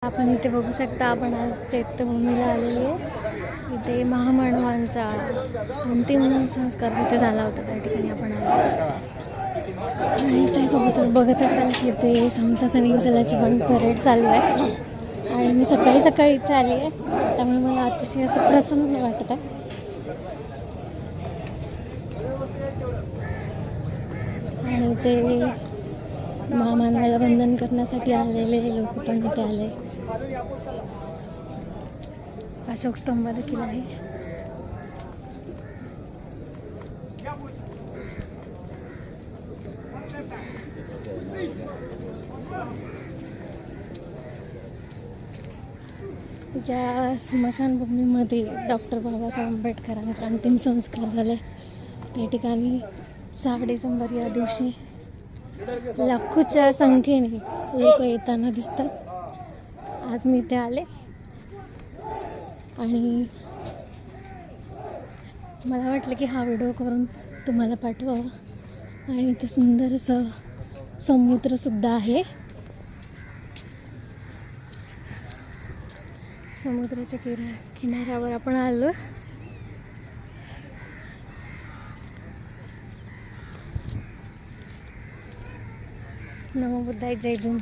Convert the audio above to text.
आपण इथे बघू शकता, आपण आज चैत्यभूमीला आलेली आहे. इथे महामानवांचा अंतिम संस्कार तिथे झाला होता, त्या ठिकाणी आपण आलो. आणि त्यासोबतच बघत असाल की इथे समता सैनिक दलाची पण परेड चालू आहे. आणि मी सकाळी सकाळी इथे आली आहे, त्यामुळे मला अतिशय असं प्रसन्न वाटत आहे. आणि ते महामानवाला वंदन करण्यासाठी आलेले लोक पण इथे आले. अशोक स्तंभ देखील आहे. ज्या स्मशानभूमीमध्ये डॉक्टर बाबासाहेब आंबेडकरांचे अंतिम संस्कार झाले, त्या ठिकाणी 6 डिसेंबर या दिवशी लाखोच्या संख्येने लोक येताना दिसतात. आज मी इथे आले आणि मला वाटलं की हा व्हिडिओ करून तुम्हाला पाठवावा. आणि इथे सुंदर असं समुद्रसुद्धा आहे. समुद्राच्या किनाऱ्यावर आपण आलो. नमो बुद्धाय, जय भीम.